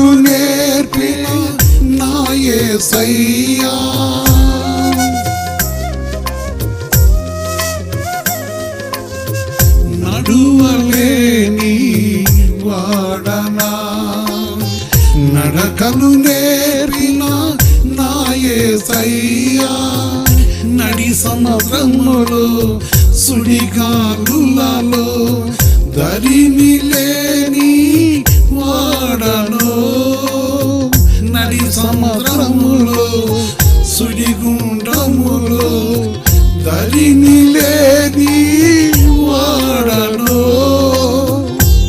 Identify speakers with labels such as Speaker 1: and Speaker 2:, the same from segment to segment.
Speaker 1: నడకను నేర్పిన నా యేసయ్యా, నడువలేని వాడనా, నడకను నేర్పిన నా యేసయ్యా, నడి సముద్రములో సుడిగాలులలో దరిని లేని వాడను, నడి సముద్రములో సుడిగుండములో దరిని లేని వాడను.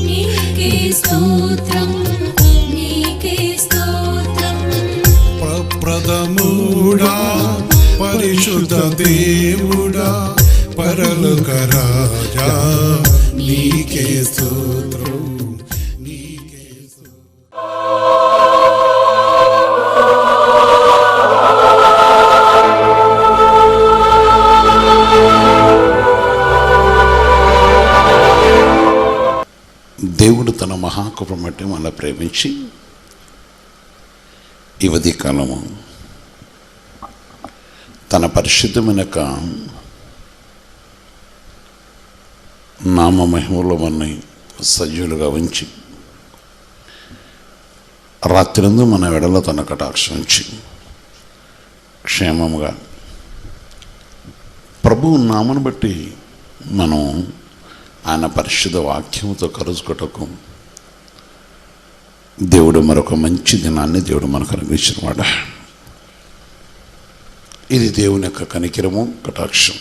Speaker 2: నీకే స్తోత్రం, నీకే స్తోత్రం.
Speaker 1: ప్రప్రథముడా పరిశుద్ధ దేవుడా పరలోక రాజా, నీకే స్తోత్రం, నీకే దేవుడు తన మహాకృపను బట్టి మన ప్రేమించి ఈ ఉదయకాలము తన పరిశుద్ధమైన నామ మహిమలో మనని సజీవులుగా ఉంచి రాత్రిందు మన వెడలో తన కటాక్షం ఉంచి క్షేమముగా ప్రభువు నామను బట్టి మనం ఆయన పరిశుద్ధ వాక్యముతో కలుసుకోటకు దేవుడు మరొక మంచి దినాన్ని దేవుడు మనకు అనుగ్రహించినవాడ. ఇది దేవుని యొక్క కనికరము, కటాక్షం.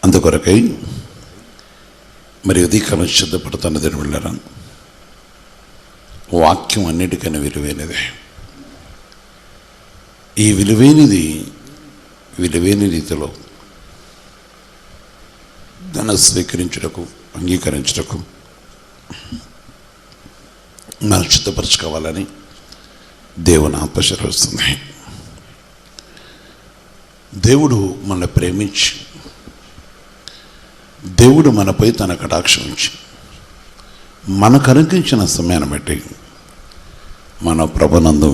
Speaker 1: అందుకొరకై మరి ఉదయకాలం సిద్ధపడుతున్న దేవుడు వెళ్ళారా, వాక్యం అన్నిటికన్నా విలువైనదే. ఈ విలువైన రీతిలో దాన్ని స్వీకరించుటకు, అంగీకరించుటకు మనం సిద్ధపరచుకోవాలని దేవుని ఆత్మశిరవస్తుంది. దేవుడు మనల్ని ప్రేమించి, దేవుడు మనపై తన కటాక్షం ఉంచి మనకు అనుగ్రహించిన సమయాన్ని బట్టి మన ప్రభునందు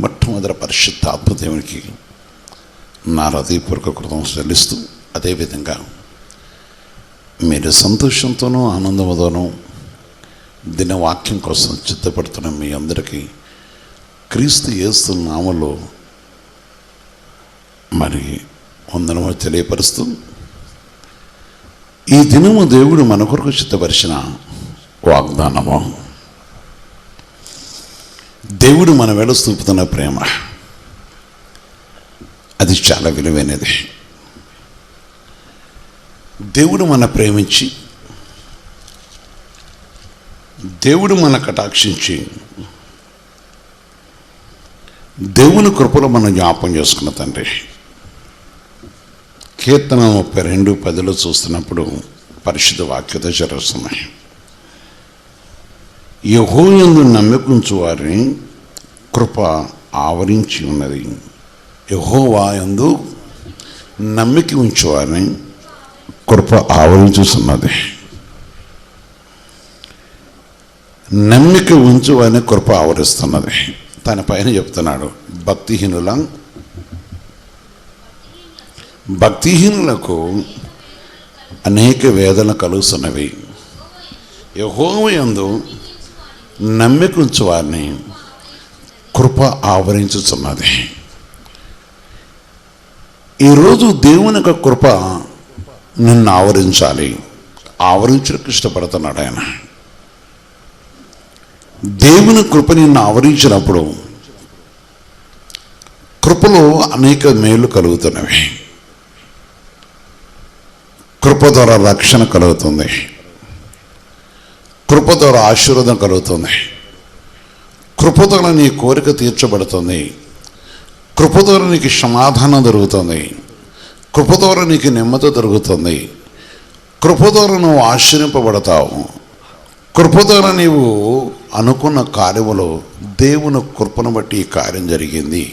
Speaker 1: మొట్టమొదటి పరిశుద్ధ ఆత్మదేవునికి నా హృదయపూర్వక కృతజ్ఞతలు చెల్లిస్తూ, అదేవిధంగా మీరు సంతోషంతోనూ ఆనందంతోనూ దినవాక్యం కోసం సిద్ధపడుతున్న మీ అందరికీ క్రీస్తు యేసు నామములో మరి వందనము తెలియపరుస్తూ, ఈ దినము దేవుడు మన కొరకు సిద్ధపరిచిన వాగ్దానము, దేవుడు మన వేళ చూపుతున్న ప్రేమ, అది చాలా విలువైనది. దేవుడు మన ప్రేమించి, దేవుడు మన కటాక్షించి, దేవుని కృపలో మనం జ్ఞాపం చేసుకున్న తండ్రి. కీర్తన 32:10 చూస్తున్నప్పుడు పరిశుద్ధ వాక్యత జరుగుతున్నాయి. యెహోవాయందు నమ్మికుంచు వారిని కృప ఆవరించి ఉన్నది. యెహోవాయందు నమ్మిక ఉంచువారిని కృప ఆవరించుతున్నది. నమ్మిక ఉంచువారిని కృప ఆవరిస్తున్నది. తన పైన చెప్తున్నాడు, భక్తిహీనులకు అనేక వేదన కలుగుతున్నవి. యెహోవాయందు నమ్మిక ఉంచువారిని కృప ఆవరించుతున్నది. ఈరోజు దేవుని యొక్క కృప నిన్ను ఆవరించాలి, ఆవరించడానికి ఇష్టపడుతున్నాడు ఆయన. దేవుని కృప నిన్ను ఆవరించినప్పుడు కృపలో అనేక మేలు కలుగుతున్నవి. కృప ద్వారా రక్షణ కలుగుతుంది, కృప ద్వారా ఆశీర్వాదం కలుగుతుంది, కృప ద్వారా నీ కోరిక తీర్చబడుతుంది, కృప ద్వారా నీకు సమాధానం దొరుకుతుంది, కృప ద్వారా నీకు నెమ్మది దొరుకుతుంది, కృప ద్వారా నువ్వు ఆశ్రయింపబడతావు, కృప ద్వారా నీవు అనుకున్న కార్యములో దేవుని కృపను బట్టి ఈ కార్యం జరిగింది.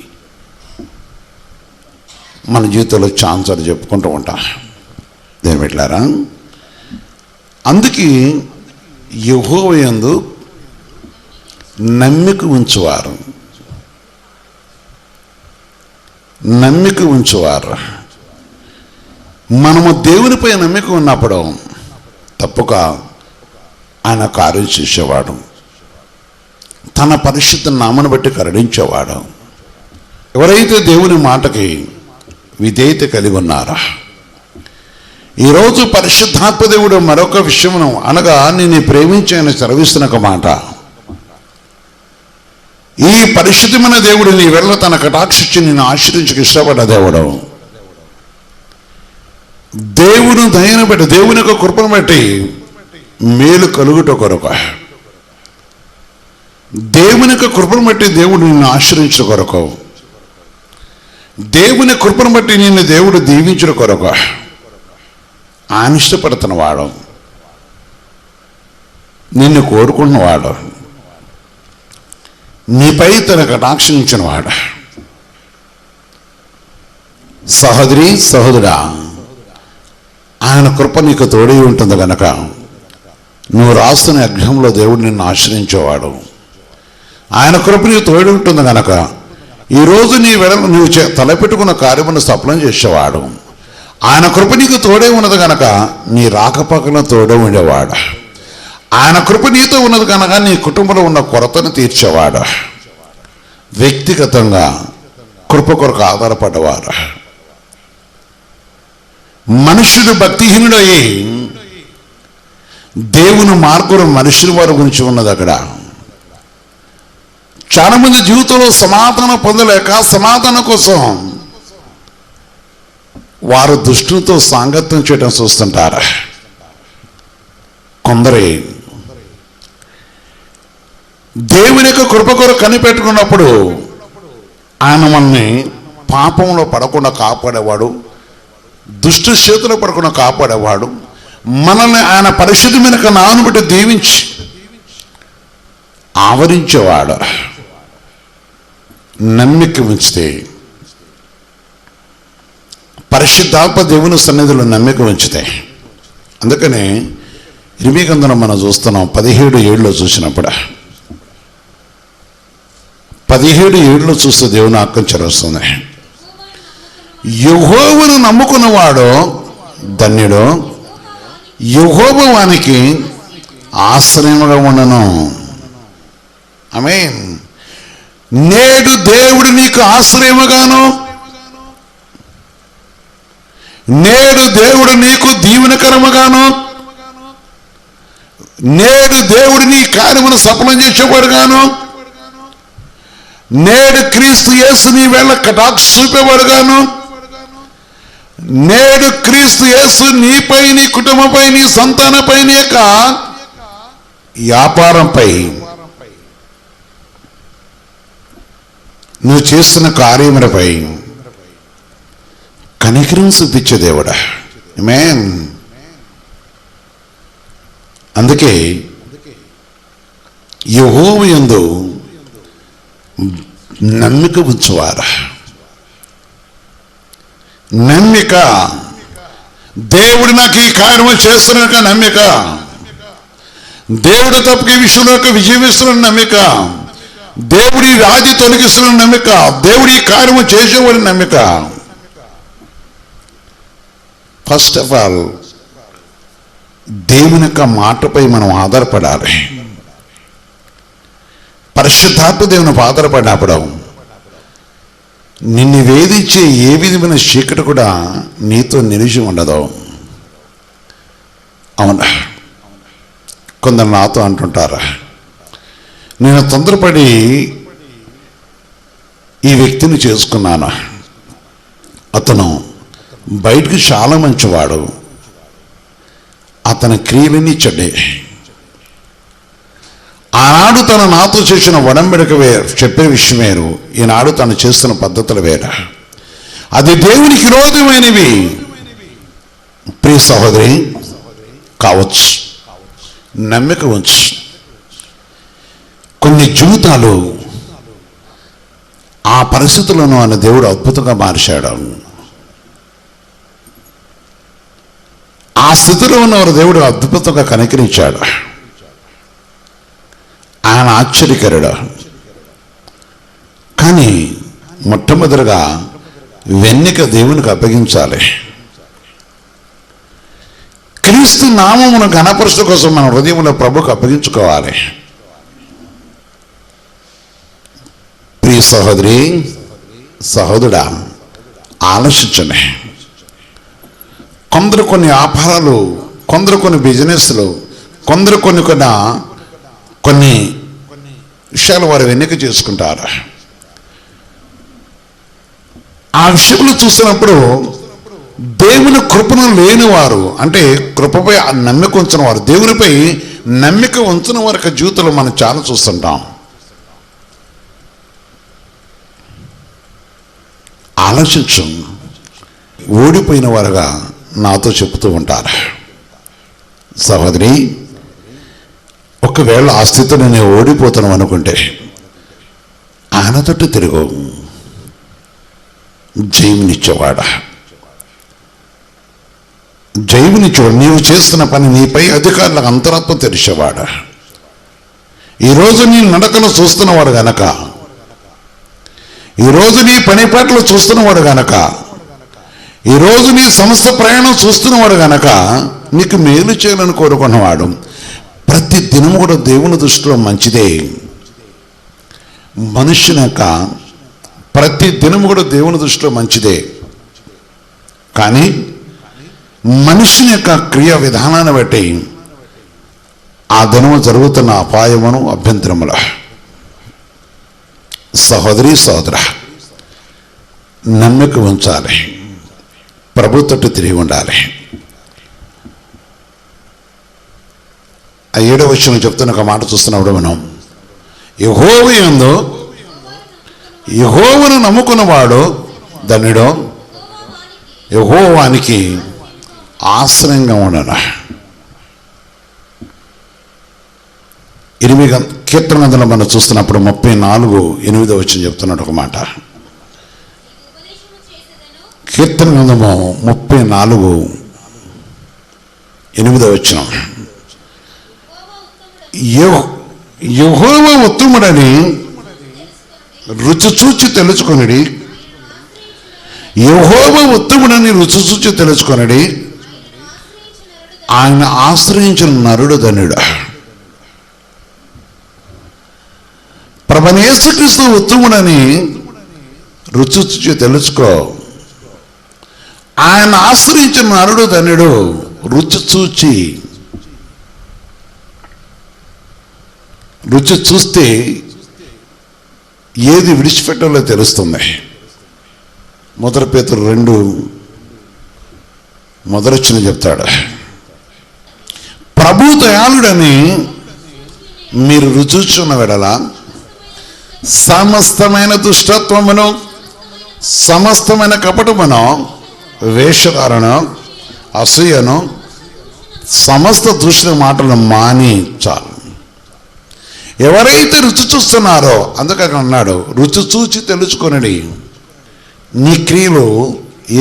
Speaker 1: మన జీవితంలో ఛాన్సాలు చెప్పుకుంటూ ఉంటాం దేని పెట్టారా. అందుకే యెహోవాయందు నమ్మిక ఉంచువారు, నమ్మిక ఉంచువారు. మనము దేవునిపై నమ్మిక ఉన్నప్పుడు తప్పక ఆయన కార్యం చేసేవాడు, తన పరిశుద్ధ నామను బట్టి కరుణించేవాడు. ఎవరైతే దేవుని మాటకి విధేయత కలిగి ఉన్నారా, ఈరోజు పరిశుద్ధాత్మ దేవుడు మరొక విషయమును అనగా నేను ప్రేమించాను సెలవిస్తున్న ఒక మాట. ఈ పరిశుద్ధమైన దేవుడు నీ వెళ్ళ తన కటాక్షించి నేను ఆశ్రయించక ఇష్టపడ్డ దేవుడు. దేవుని దయను బట్టి, దేవుని యొక్క కృపను బట్టి మేలు కలుగుట కొరకు, దేవుని యొక్క కృపను బట్టి దేవుడు నిన్ను ఆశ్రయించిన కొరకు, దేవుని కృపను బట్టి నిన్ను దేవుడు దీవించిన కొరకు ఆయన ఇష్టపడుతున్నవాడు, నిన్ను కోరుకున్నవాడు, నీపై తన కటాక్షించినవాడు. సహోదరి సహోదరా, ఆయన కృప నీకు తోడై ఉంటుంది కనుక నువ్వు రాస్తున్న యజ్ఞంలో దేవుడు నిన్ను ఆశ్రయించేవాడు. ఆయన కృప నీకు తోడై ఉంటుంది కనుక ఈరోజు నీ వెడలు నువ్వు తలపెట్టుకున్న కార్యమును సఫలం చేసేవాడు. ఆయన కృప నీకు తోడే ఉన్నది కనుక నీ రాకపోకలను తోడే ఉండేవాడు. ఆయన కృప నీతో ఉన్నది కనుక నీ కుటుంబంలో ఉన్న కొరతను తీర్చేవాడు. వ్యక్తిగతంగా కృప కొరకు ఆధారపడ్డవాడు. మనుష్యుడు భక్తిహీనుడయ్యి దేవుని మార్గం మనుషుల వారి గురించి ఉన్నది. అక్కడ చాలా మంది జీవితంలో సమాధానం పొందలేక సమాధానం కోసం వారు దుష్టులతో సాంగత్యం చేయడం చూస్తుంటారు. కొందరి దేవుని యొక్క కృప కొరకు కనిపెట్టుకున్నప్పుడు ఆయన మనల్ని పాపంలో పడకుండా కాపాడేవాడు, దుష్టు చేతిలో పడకుండా కాపాడేవాడు. మనల్ని ఆయన పరిశుద్ధమైన నామమును బట్టి దీవించి ఆవరించేవాడు. నమ్మిక ఉంచితే, పరిశుద్ధాత్మ దేవుని సన్నిధిలో నమ్మిక ఉంచితే, అందుకనే ఇర్మీయా గ్రంథంలో మనం చూస్తున్నాం 17:7 చూసినప్పుడు, 17:7 చూస్తే దేవుని ఆత్మ చెరుస్తుంది. యెహోవాను నమ్ముకున్నవాడు ధన్యుడు, యెహోవా వానికి ఆశ్రయముగా ఉండను. ఆమేన్. నేడు దేవుడు నీకు ఆశ్రయముగాను, నేడు దేవుడు నీకు దీవెనకరముగాను, నేడు దేవుడు నీ కార్యమును సఫలం చేసేవాడుగాను, నేడు క్రీస్తు యేసు నీ వేళ కటాక్ష చూపేవాడుగాను, నేడు క్రీస్తు యేసు నీపై, నీ కుటుంబంపై, నీ సంతానపై, నీ యొక్క వ్యాపారంపై, నువ్వు చేస్తున్న కార్యములపై కనికరం చూపించే దేవుడా. ఆమేన్. అందుకే యెహోవా యందు నమ్మిక ఉంచువారా. నమ్మిక, దేవుడు నాకు ఈ కార్యము చేస్తున్న నమ్మిక, దేవుడు తప్పకి ఈ విషయంలో విజయం ఇస్తున్న నమ్మిక, దేవుడి వ్యాధి తొలగిస్తున్న నమ్మిక, దేవుడి ఈ కార్యము చేసేవాడి నమ్మిక. ఫస్ట్ ఆఫ్ ఆల్ దేవుని యొక్క మాటపై మనం ఆధారపడాలి. పరిశుద్ధాత్మ దేవుని ఆధారపడినప్పుడు నిన్ను వేధించే ఏ విధమైన చీకటి కూడా నీతో నిలిచి ఉండదు. అవునా? కొందరు నాతో అంటుంటారా, నేను తొందరపడి ఈ వ్యక్తిని చేసుకున్నాను, అతను బయటికి చాలా మంచివాడు, అతని క్రియలని చెడ్డే. ఆనాడు తను నాతో చేసిన ఒడంబడిక చెప్పే విషయం వేరు, ఈనాడు తను చేస్తున్న పద్ధతులు వేరు. అది దేవునికి విరోధమైనవి ప్రియ సహోదరి కావచ్చు. నమ్మిక ఉంచు. కొన్ని జీవితాలు ఆ పరిస్థితులను ఆయన దేవుడు అద్భుతంగా మార్చాడు. ఆ స్థితిలో ఉన్నవారు దేవుడు అద్భుతంగా కనికరించాడు. ఆయన ఆశ్చర్యకరుడు. కానీ మొట్టమొదటిగా వెన్నెక దేవునికి అప్పగించాలి. క్రీస్తు నామమును ఘనపరచడం కోసం మన హృదయంలో ప్రభుకు అప్పగించుకోవాలి. ప్రియ సహోదరి సహోదరుడా, ఆలోచించండి. కొందరు కొన్ని వ్యాపారాలు, కొందరు కొన్ని బిజినెస్లు, కొందరు కొన్ని విషయాలు వారు వెన్నెక చేసుకుంటారు. ఆ విషయంలో చూసినప్పుడు దేవుని కృపను లేనివారు, అంటే కృపపై నమ్మిక ఉంచిన వారు, దేవునిపై నమ్మిక ఉంచిన వారి యొక్క జీవితంలో మనం చాలా చూస్తుంటాం. ఆలోచించు. ఓడిపోయిన వారుగా నాతో చెబుతూ ఉంటారు, సహోదరి, ఒకవేళ ఆ స్థితిలో నేను ఓడిపోతాను అనుకుంటే ఆయన తట్టు తిరుగు, జయమునిచ్చేవాడా, జయమునిచ్చేవాడు. నీవు చేస్తున్న పని, నీపై అధికారులకు అంతరాత్మ తెరిచేవాడా. ఈరోజు నీ నడకలు చూస్తున్నవాడు గనక, ఈరోజు నీ పనిపాట్లు చూస్తున్నవాడు గనక, ఈరోజు నీ సమస్త ప్రయాణం చూస్తున్నవాడు గనక నీకు మేలు చేయాలని కోరుకున్నవాడు. ప్రతి దినము కూడా దేవుని దృష్టిలో మంచిదే. మనుష్యుని యొక్క ప్రతి దినము కూడా దేవుని దృష్టిలో మంచిదే. కానీ మనుషుని యొక్క క్రియ విధానాన్ని బట్టి ఆ దినము జరుగుతున్న అపాయమును, అభ్యంతరముల. సహోదరి సహోదర, నమ్మిక ఉంచాలి, ప్రభు తట్టు తిరిగి ఉండాలి. ఆ 7వ వచనం చెప్తున్న ఒక మాట చూస్తున్నప్పుడు మనం, యెహోవా యందు యెహోవాను నమ్ముకున్నవాడు ధన్యుడు, యెహోవానికి ఆశ్రయంగా ఉండను. 8 కీర్తన గ్రంథంలో మనం చూస్తున్నప్పుడు 34:8 వచనం చెప్తున్నాడు ఒక మాట. కీర్తన గ్రంథము 34:8 వచనం, యెహోవా ఉత్తముడని రుచి చూచి తెలుసుకొనిడి, యెహోవా ఉత్తముడని రుచి చూచి తెలుసుకొనిడి, ఆయన ఆశ్రయించిన నరుడు ధన్యుడు. ప్రభువైన యేసుక్రీస్తు ఉత్తముడని రుచి చూచి తెలుసుకో, ఆయన ఆశ్రయించిన నరుడు ధన్యుడు. రుచి చూస్తే ఏది విడిచిపెట్టాలో తెలుస్తుంది. 1 పేతురు 2:1 చెప్తాడు, ప్రభు దయాళుడని మీరు రుచుచున్న వెడల సమస్తమైన దుష్టత్వమును, సమస్తమైన కపటమును, వేషధారను, అసూయను, సమస్త దూషణ మాటలను మాని చాలు. ఎవరైతే రుచి చూస్తున్నారో, అందుకే అన్నాడు, రుచి చూచి తెలుసుకొనిడి. నీ క్రియలు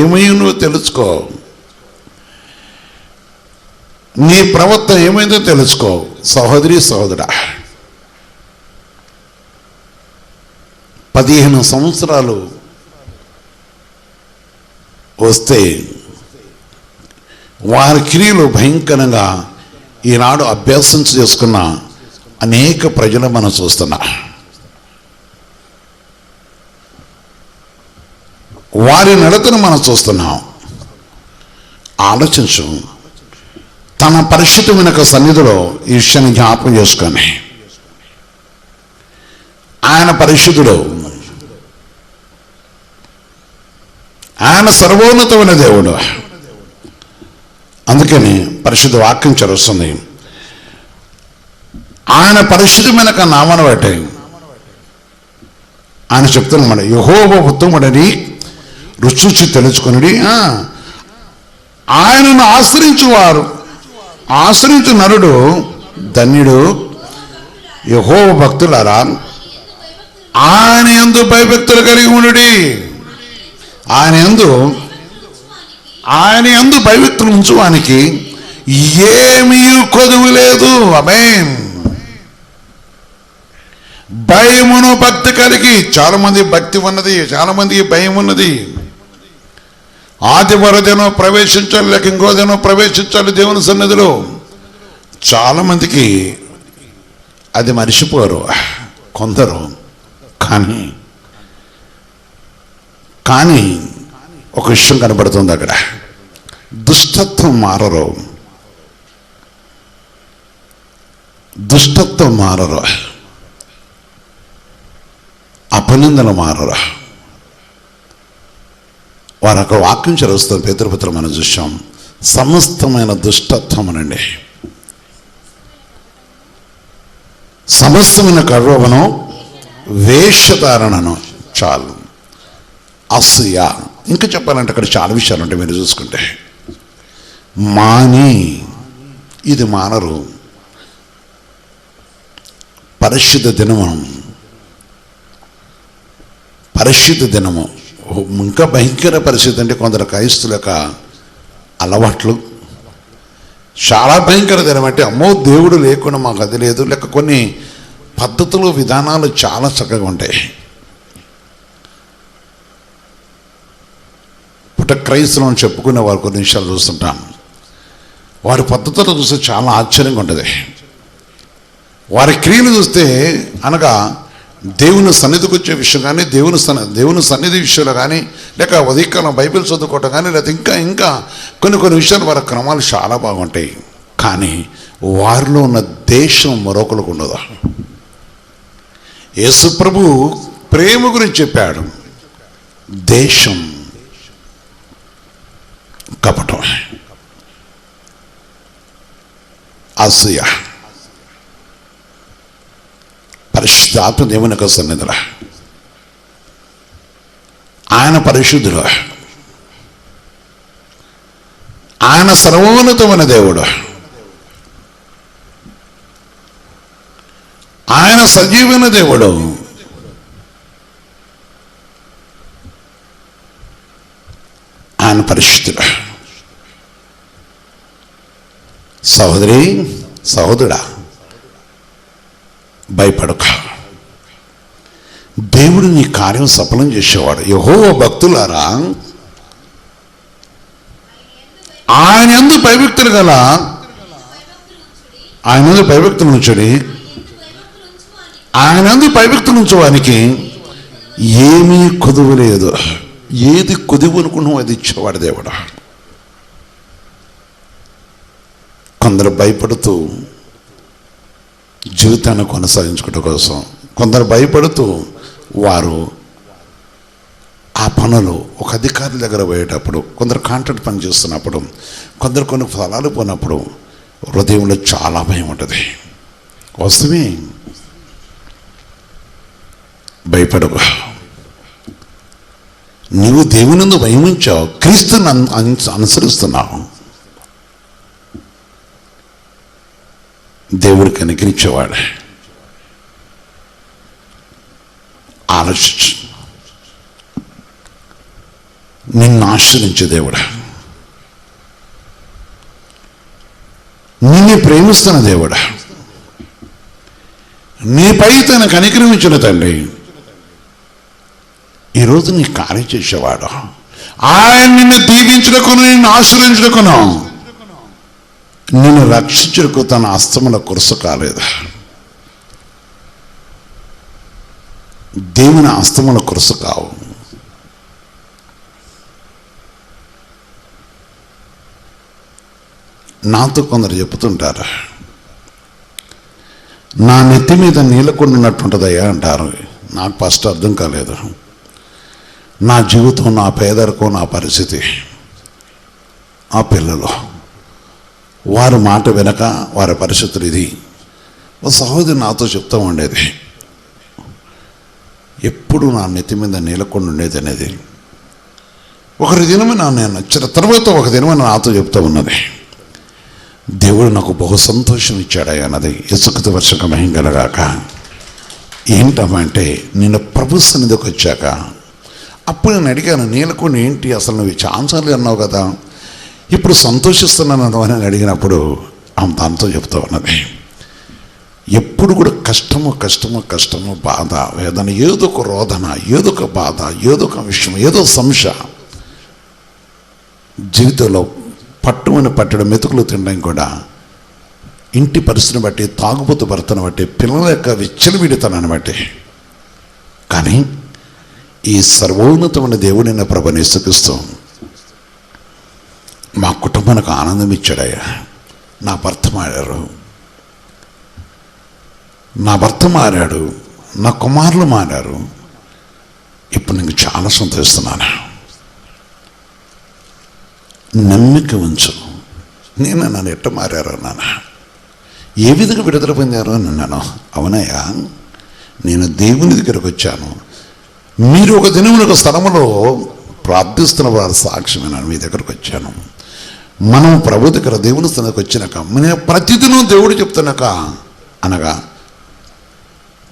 Speaker 1: ఏమైందో తెలుసుకో, నీ ప్రవర్తన ఏమైందో తెలుసుకో. సహోదరి సహోదరా, 15 సంవత్సరాలు వస్తే వారి క్రియలు భయంకరంగా ఈనాడు అభ్యాసం చేసుకున్న అనేక ప్రజలు మనం చూస్తున్నా. వారి నడతను మనం చూస్తున్నాం. ఆలోచించు. తన పరిశుద్ధమైన సన్నిధిలో ఈ విషయాన్ని జ్ఞాపకం చేసుకొని, ఆయన పరిశుద్ధుడు, ఆయన సర్వోన్నతమైన దేవుడు. అందుకని పరిశుద్ధ వాక్యం చదువుతుంది, ఆయన పరిశుద్ధమైన నామాన్ని బట్టి ఆయన చెప్తున్నమాట, యెహోవా ఉత్తముడని రుచి తెలుసుకొనిడి, ఆయనను ఆశ్రయించు నరుడు ధన్యుడు. యెహోవా భక్తులారా, ఆయన యందు భయభక్తులు కలిగి ఉండుడి. ఆయన యందు భయభక్తులు ఉంచువానికి ఏమీ కొదువు లేదు. ఆమేన్. భయమును భక్తి కలిగి, చాలామంది భక్తి ఉన్నది, చాలామందికి భయం ఉన్నది. ఆదివారం ప్రవేశించాలి, లేక ఇంకో దినం ప్రవేశించాలి దేవుని సన్నిధిలో. చాలామందికి అది మర్చిపోరు కొందరు. కానీ ఒక విషయం కనబడుతుంది అక్కడ, దుష్టత్వం మారరు. దుష్టత్వం మారరు, అపనిందలు మారరు. వారు అక్కడ వాక్యం చదువుస్తారు, పేతురుపత్రం మనం చూసాం. సమస్తమైన దుష్టత్వం అనండి, సమస్తమైన గర్వమును, వేషధారణను, చాలు, అసూయ, ఇంకా చెప్పాలంటే అక్కడ చాలా విషయాలు ఉంటాయి మీరు చూసుకుంటే. మాని, ఇది మానరు. పరిశుద్ధ దినము, పరిశుద్ధ దినము ఇంకా భయంకర పరిస్థితి. అంటే కొందరు క్రైస్తుల యొక్క అలవాట్లు చాలా భయంకర దినం. అంటే అమ్మో దేవుడు లేకుండా మాకు అది లేదు, లేక కొన్ని పద్ధతులు విధానాలు చాలా చక్కగా ఉంటాయి. క్రైస్తవులను చెప్పుకునే వారు కొన్ని విషయాలు చూస్తుంటాం. వారి పద్ధతులు చూస్తే చాలా ఆశ్చర్యంగా ఉంటుంది. వారి క్రియలు చూస్తే అనగా దేవుని సన్నిధికి వచ్చే విషయం కానీ, దేవుని సన్నిధి విషయంలో కానీ, లేక ఉదయకాలం బైబిల్ చదువుకోవటం కానీ, లేకపోతే ఇంకా కొన్ని విషయాలు వారి క్రమాలు చాలా బాగుంటాయి. కానీ వారిలో ఉన్న దేశం మరొకరికి ఉండదు. యేసు ప్రభు ప్రేమ గురించి చెప్పాడు, దేశం కపటం, అసూయ. పరిశుద్ధాత్మ దేవుని యొక్క సన్నిధిలో ఆయన పరిశుద్ధుడు, ఆయన సర్వోన్నతమైన దేవుడు, ఆయన సజీవమైన దేవుడు. ఆయన పరిశుద్ధుడు. సహోదరి, సహోదరుడా, భయపడక, దేవుడు నీ కార్యం సఫలం చేసేవాడు. యెహోవా భక్తులారా, ఆయన యందు భయభక్తులు గల, ఆయన యందు భయభక్తులు ఉంచుడి, ఆయన యందు భయభక్తులు ఉంచువానికి ఏమీ కొదువు లేదు. ఏది కొదువు అనుకున్నావు అది ఇచ్చేవాడు దేవుడు. కొందరు భయపడుతూ జీవితాన్ని కొనసాగించుకోవడం కోసం, కొందరు భయపడుతూ వారు ఆ పనులు ఒక అధికారి దగ్గర పోయేటప్పుడు, కొందరు కాంట్రాక్ట్ పని చేస్తున్నప్పుడు, కొందరు కొన్ని ఫలాలు పోయినప్పుడు హృదయంలో చాలా భయం ఉంటుంది. వస్తువే, భయపడకు. నీవు దేవుని భయం ఉంచావు, క్రీస్తుని అనుసరిస్తున్నావు, దేవుడు కనికరించేవాడు. ఆలోచించు, నిన్ను ఆశ్రయించే దేవుడు, నిన్ను ప్రేమిస్తున్న దేవుడు, నీపై తన కనికరించిన తండ్రి ఈరోజు నీ కార్యం చేసేవాడు. ఆయన నిన్ను దీవించుటకును, నిన్ను ఆశ్రయించుటకును, నిన్ను రక్షించుటకు తన హస్తముల కురుస కాలేదు. దేవుని హస్తముల కురుస కావు. నాతో కొందరు చెప్తుంటారు, నా నెత్తి మీద నీళ్ళకుండా ఉన్నట్టుంటుందయ్యా అంటారు. నాకు ఫస్ట్ అర్థం కాలేదు. నా జీవితం, నా పేదరికం, నా పరిస్థితి, ఆ పిల్లలు, వారి మాట వెనక వారి పరిస్థితులు ఇది. ఓ సహోదరి నాతో చెప్తూ ఉండేది, ఎప్పుడు నా నెత్తి మీద నీలకుండా ఉండేది అనేది. ఒకరి దినమే నేను నచ్చిన తర్వాత ఒక దినమే నాతో చెప్తూ ఉన్నది, దేవుడు నాకు బహు సంతోషం ఇచ్చాడయ్యా అన్నది. ఇసుకత వర్షక మహింగలగాక. ఏంటమ్మంటే, నేను ప్రభు సన్నిధికి వచ్చాక అప్పుడు నేను అడిగాను, నీలకుండా ఏంటి అసలు, నువ్వు ఛాన్సార్లు అన్నావు కదా, ఇప్పుడు సంతోషిస్తున్నాను అని అడిగినప్పుడు ఆమె దాంతో చెప్తా ఉన్నది, ఎప్పుడు కూడా కష్టము బాధ వేదన, ఏదో ఒక రోదన, ఏదో ఒక బాధ, ఏదో ఒక విషయం, ఏదో సంశ జీవితంలో పట్టడం మెతుకులు తినడం కూడా ఇంటి పరిస్థితిని బట్టి, తాగుబోతు భర్తను బట్టి, పిల్లల యొక్క విచ్చలవిడితనాన్ని బట్టి. కానీ ఈ సర్వోన్నతమైన దేవుడైన ప్రభుని యేసుక్రీస్తు మా కుటుంబానికి ఆనందం ఇచ్చాడయ్యా. నా భర్త మారాడు, నా కుమారులు మారారు. ఇప్పుడు నేను చాలా సంతోషిస్తున్నాను. నమ్మిక ఉంచు. నన్ను ఎట్ట మారారు నాన్న, ఏ విధంగా విడుదల పొందారు అని అన్నాను. అవునయ్యా, నేను దేవుని దగ్గరకు వచ్చాను. మీరు ఒక దినం ఒక స్థలంలో ప్రార్థిస్తున్న వారి సాక్ష్యమేనాను మీ దగ్గరకు వచ్చాను. మనం ప్రభు దగ్గర దేవుని స్థానానికి వచ్చినాక నేను ప్రతిదినం దేవుడు చెప్తున్నాక అనగా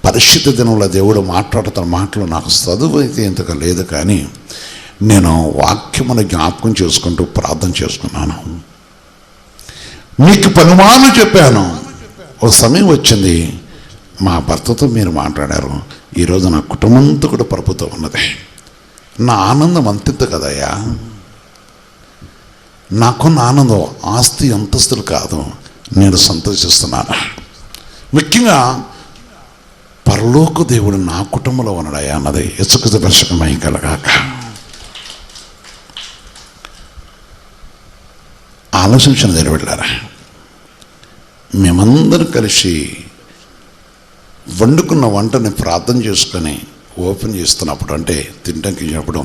Speaker 1: పరిశుద్ధ దినంలో దేవుడు మాట్లాడుతున్న మాటలు నాకు చదువు అయితే ఇంతగా లేదు, కానీ నేను వాక్యమును జ్ఞాపకం చేసుకుంటూ ప్రార్థన చేసుకున్నాను. మీకు పలుమార్లు చెప్పాను. ఒక సమయం వచ్చింది, మా భర్తతో మీరు మాట్లాడారు. ఈరోజు నా కుటుంబంతో కూడా ప్రభుత్వం ఉన్నది. నా ఆనందం అంతింత కదయ్యా. నాకున్న ఆనందం ఆస్తి అంతస్తులు కాదు, నేను సంతోషిస్తున్నాను. ముఖ్యంగా పరలోక దేవుడు నా కుటుంబంలో ఉన్నాడయ్యా అన్నది యేసుక్రీస్తు పరిశుద్ధ మహిమ కలుగాక. ఆలోచించిన వెళ్ళారా, మేమందరం కలిసి వండుకున్న వంటని ప్రార్థన చేసుకొని ఓపెన్ చేస్తున్నప్పుడు, అంటే తినడానికి ఇచ్చినప్పుడు,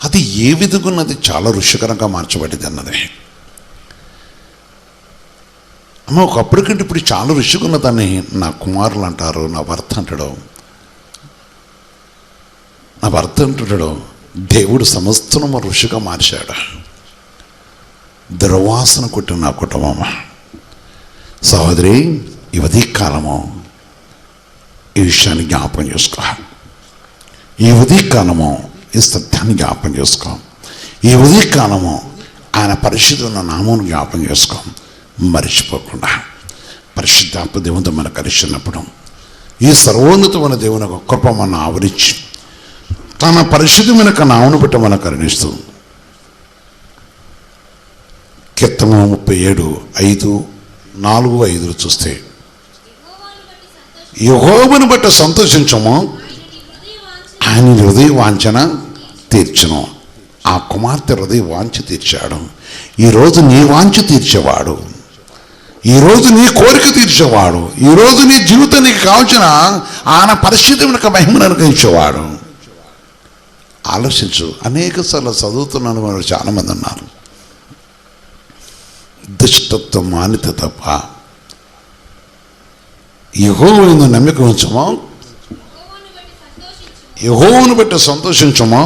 Speaker 1: అది ఏ విధంగా ఉన్నది చాలా రుచికరంగా మార్చబడింది అన్నది. అమ్మ, ఒకప్పటికంటే ఇప్పుడు చాలా రుచిగా ఉన్నదని నా కుమారులు అంటారు, నా భర్త అంటాడు. దేవుడు సమస్తము రుచిగా మార్చాడు. దుర్వాసన కొట్టిన నా కుటుంబమా, సహోదరి, ఈ కాలము ఈ విషయాన్ని జ్ఞాపకం చేసుకో. ఈ ఉదయకాలము ఈ సత్యాన్ని జ్ఞాపకం చేసుకో. ఈ ఉదయకాలము ఆయన పరిశుద్ధమైన నామమును జ్ఞాపకం చేసుకో. మరిచిపోకుండా పరిశుద్ధాత్మ దేవునితో మనకు కలిసినప్పుడు ఈ సర్వోన్నతమైన దేవుని ఒక కృప మన ఆవరించి తన పరిశుద్ధమైన నామను బట్టి మనకు కరుణిస్తూ, కీర్తన 37:4-5 చూస్తే, యెహోవాను బట్టి సంతోషించము, ఆయన హృదయ వాంఛన తీర్చును. ఆ కుమార్తె హృదయ వాంఛ తీర్చాడు. ఈరోజు నీ వాంఛ తీర్చేవాడు, ఈరోజు నీ కోరిక తీర్చేవాడు, ఈరోజు నీ జీవితానికి కావాల్సిన ఆయన పరిశుద్ధమైన మహిమను అనుగ్రహించేవాడు. ఆలోచించు. అనేక సార్లు చదువుతున్నాను, వాళ్ళు చాలామంది ఉన్నారు. దుష్టత్వం మానితే తప్ప యెహోవాను నమ్మిక ఉంచమో, యెహోవాను బట్టి సంతోషించమో,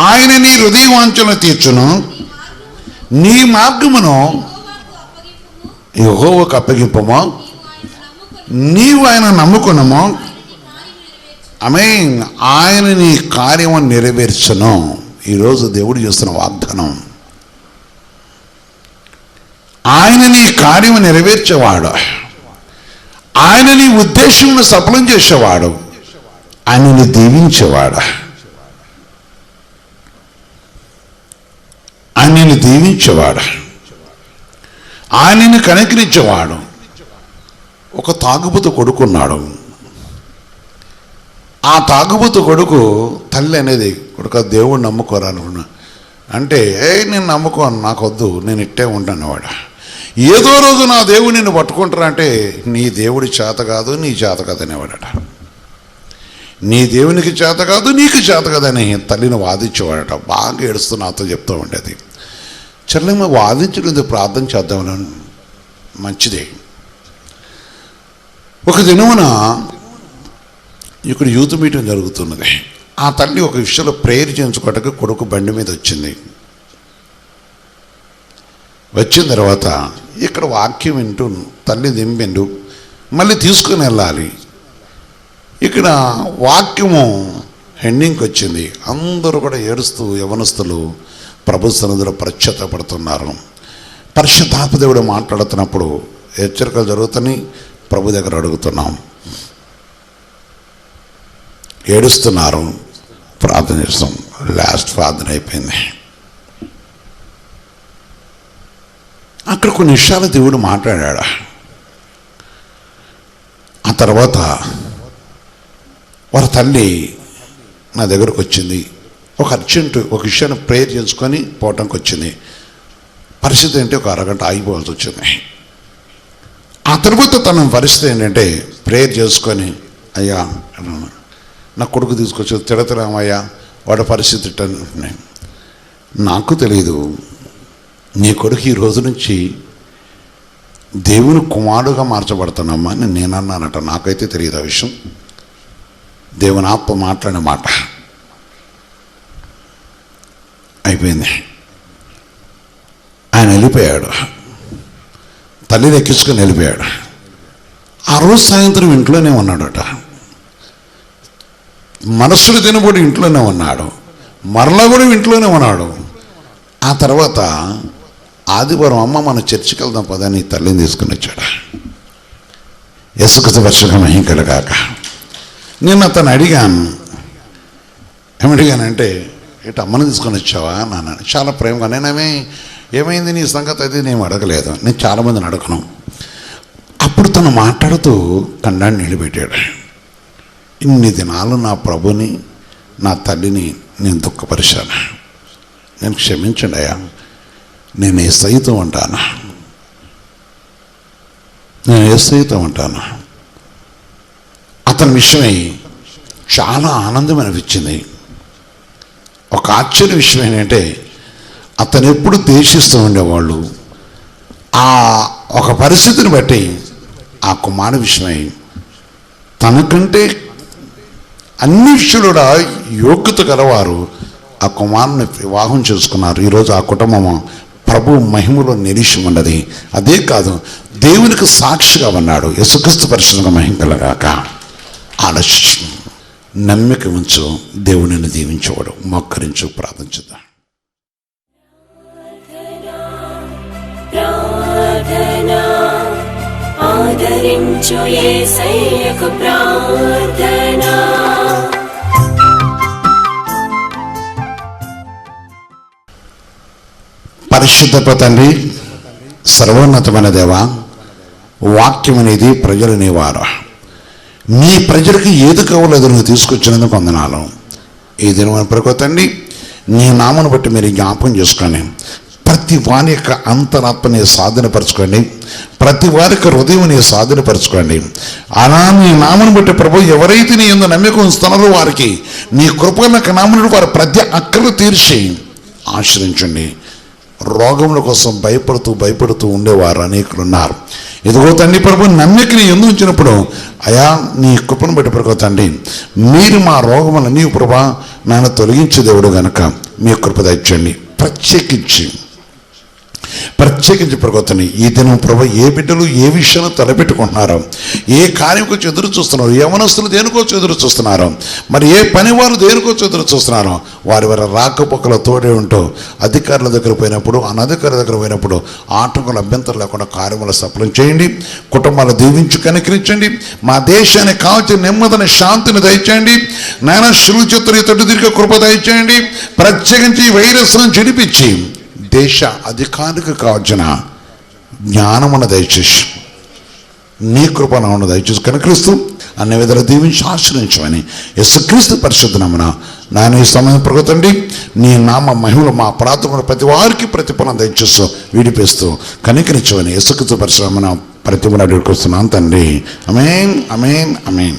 Speaker 1: ఆయన నీ హృదయ వాంఛను తీర్చును. నీ మార్గమును యెహోవాకు అప్పగింపమో, నీవు ఆయన నమ్ముకున్నామో, ఆమేన్, ఆయన నీ కార్యము నెరవేర్చును. ఈరోజు దేవుడు చేస్తున్న వాగ్దానం, ఆయన నీ కార్యము నెరవేర్చేవాడు, ఆయన నీ ఉద్దేశంను సఫలం చేసేవాడు, ఆయనని దీవించేవాడు, ఆయనని దీవించేవాడు, ఆయనని కనికరించేవాడు. ఒక తాగుబోతు కొడుకున్నాడు. ఆ తాగుబోతు కొడుకు తల్లి అనేది, కొడుకు దేవుడు నమ్ముకోరాలనుకున్నా అంటే, నేను నమ్ముకోను, నాకు వద్దు, నేను ఇట్టే ఉంటాను వాడు. ఏదో రోజు నా దేవుడు నిన్ను పట్టుకుంటారా అంటే, నీ దేవుడి చేత కాదు, నీ చేత కాదనేవాడట. నీ దేవునికి చేత కాదు, నీకు చేత కాదని తల్లిని వాదించేవాడట. బాగా ఏడుస్తూ నాతో చెప్తూ ఉండేది. చెల్లెమ్మ వాదించడం, ప్రార్థన చేద్దామని. మంచిదే. ఒక దినమున ఇక్కడ యూత్ మీటింగ్ జరుగుతున్నది. ఆ తల్లి ఒక విషయంలో ప్రేయర్ చేయించుకోవడానికి కొడుకు బండి మీద వచ్చింది. వచ్చిన తర్వాత ఇక్కడ వాక్యం వింటూ తల్లి దింపిండు, మళ్ళీ తీసుకుని వెళ్ళాలి. ఇక్కడ వాక్యము ఎండింగ్కి వచ్చింది. అందరూ కూడా ఏడుస్తూ యవనస్తులు ప్రభు సన్నిధిలో పశ్చాత్తాపడుతున్నారు. పరిశుద్ధాత్మ దేవుడు మాట్లాడుతున్నప్పుడు హెచ్చరికలు జరుగుతున్నాయి, ప్రభు దగ్గర అడుగుతున్నాం, ఏడుస్తున్నారు, ప్రార్థన చేస్తాం. లాస్ట్ ప్రార్థన అయిపోయింది. అక్కడ కొన్ని విషయాలు దేవుడు మాట్లాడాడు. ఆ తర్వాత వారి తల్లి నా దగ్గరకు వచ్చింది. ఒక అర్జెంటు ఒక విషయాన్ని ప్రేయర్ చేసుకొని పోవటానికి వచ్చింది. పరిస్థితి ఏంటి, ఒక అరగంట ఆగిపోవాల్సి వచ్చింది. ఆ తర్వాత తన పరిస్థితి ఏంటంటే ప్రేయర్ చేసుకొని, అయ్యా నా కొడుకు తీసుకొచ్చి తిడతరామయ్యా, వాడి పరిస్థితి ఇట్టని. నాకు తెలియదు, నీ కొడుకు ఈ రోజు నుంచి దేవుని కుమారుడుగా మార్చబడుతున్నామా అని నేను అన్నానట. నాకైతే తెలియదు ఆ విషయం. దేవుని ఆత్మ మాట్లాడిన మాట అయిపోయింది. ఆయన వెళ్ళిపోయాడు, తల్లిని ఎక్కించుకొని వెళ్ళిపోయాడు. ఆ రోజు సాయంత్రం ఇంట్లోనే ఉన్నాడట. మనస్సుడు తినబడి ఇంట్లోనే ఉన్నాడు, మరలా కూడా ఇంట్లోనే ఉన్నాడు. ఆ తర్వాత ఆదివారం అమ్మ మనం చర్చికి వెళ్దాం పదని తల్లిని తీసుకుని వచ్చాడు. యేసుక్రీస్తు పరిశుద్ధ మహిమ కలుగాక. నేను అతను అడిగాను, ఏమడిగానంటే, ఇటు అమ్మని తీసుకొని వచ్చావా నాన్న? చాలా ప్రేమగా. నేనేమే ఏమైంది నీ సంగతి అది నేను అడగలేదు, నేను చాలామందిని అడగను. అప్పుడు తను మాట్లాడుతూ కన్నాన్ని నిలబెట్టాడు. ఇన్ని దినాలు నా ప్రభుని నా తల్లిని నేను దుఃఖపరిచాను, నేను క్షమించండి అయ్యా, నేను యేసయ్యతో ఉంటాను, నేను యేసయ్యతో ఉంటాను. అతని విషయమై చాలా ఆనందం అనిపించింది. ఒక ఆశ్చర్య విషయం ఏంటంటే, అతను ఎప్పుడు ద్వేషిస్తూ ఉండేవాళ్ళు. ఆ ఒక పరిస్థితిని బట్టి ఆ కుమారుడు విషయమై తనకంటే అన్ని విషయాలు కూడా యోగ్యత గలవారు ఆ కుమారుని వివాహం చేసుకున్నారు. ఈరోజు ఆ కుటుంబము ప్రభు మహిమలో నిలిచి ఉన్నది. అదే కాదు, దేవునికి సాక్షిగా ఉన్నాడు. యేసుక్రీస్తు పరిశుద్ధ మహిమ కలుగాక. ఆలోచించు, నమ్మిక ఉంచు, దేవునిని దీవించేవాడు. మోకరించు, ప్రార్థించుదాం.
Speaker 3: ప్రార్థనా ఆదరించు యేసయ్యకు ప్రార్థనా.
Speaker 1: పరిశుద్ధ తండ్రి, సర్వోన్నతమైన దేవ, వాక్యం అనేది ప్రజలు నీవారు. నీ ప్రజలకు ఏది కావాలో నువ్వు తీసుకొచ్చినందుకు వందనాలు. ఈ దినం ప్రకోతండి నీ నామను బట్టి మీరు జ్ఞాపకం చేసుకోండి. ప్రతి వారి యొక్క అంతరాత్మని సాధనపరచుకోండి, ప్రతి వారి యొక్క హృదయం సాధనపరచుకోండి. అలా నీ నామను బట్టి ప్రభు ఎవరైతే నీ యందు నమ్మకం ఉంచుతున్నారో వారికి నీ కృపగల నామను వారి ప్రతి అక్కలు తీర్చి ఆశ్రయించండి. రోగముల కోసం భయపడుతూ ఉండేవారు అనేకులు ఉన్నారు. ఇదిగో తండ్రి ప్రభు, నమ్మికని ఎందు ఉంచినప్పుడు అయా నీ కృపను బట్టి ప్రభు తండ్రి, మీరు మా రోగములన్నీ ప్రభా నాన్న తొలగించే దేవుడు గనక మీ కృప దయచేయండి. ప్రత్యేకించి ప్రభుత్వం ఈ దినం ప్రభు ఏ బిడ్డలు ఏ విషయంలో తలపెట్టుకుంటున్నారో, ఏ కార్యంకొచ్చి ఎదురు చూస్తున్నారు, యవనస్తులు దేనికోవచ్చు ఎదురు చూస్తున్నారు, మరి ఏ పని వారు దేనికోవచ్చు ఎదురు చూస్తున్నారో వారి రాకపోకల తోడే ఉంటూ అధికారుల దగ్గర పోయినప్పుడు, అనధికారుల దగ్గర పోయినప్పుడు ఆటంకులు అభ్యంతరం లేకుండా కార్యములు సఫలం చేయండి. కుటుంబాలు దీవించి కనికరించండి. మా దేశానికి కావాల్సిన నెమ్మదిని శాంతిని దయచేయండి. నాయన శృతుని తట్టు తిరిగే కృప దయచేయండి. ప్రత్యేకించి ఈ వైరస్ను చెడిపించి దేశ అధికారికి కావాల్సిన జ్ఞానమును దయచేసి నీ కృపను దయచేసి కనుకరిస్తూ అన్ని విధాలు దీవించి ఆశ్రయించమని యేసుక్రీస్తు పరిశుద్ధ నామమున నాయన ఈ సమయం ప్రభుత్వండి నీ నామ మహిమలు మా ప్రార్థన ప్రతి వారికి ప్రతిఫలం దయచేస్తూ విడిపిస్తూ కనికరించమని యేసుక్రీస్తు పరిశుద్ధ నామమున ప్రతిఫలం అడుగుతున్నాను తండ్రి. ఆమేన్, ఆమేన్, ఆమేన్.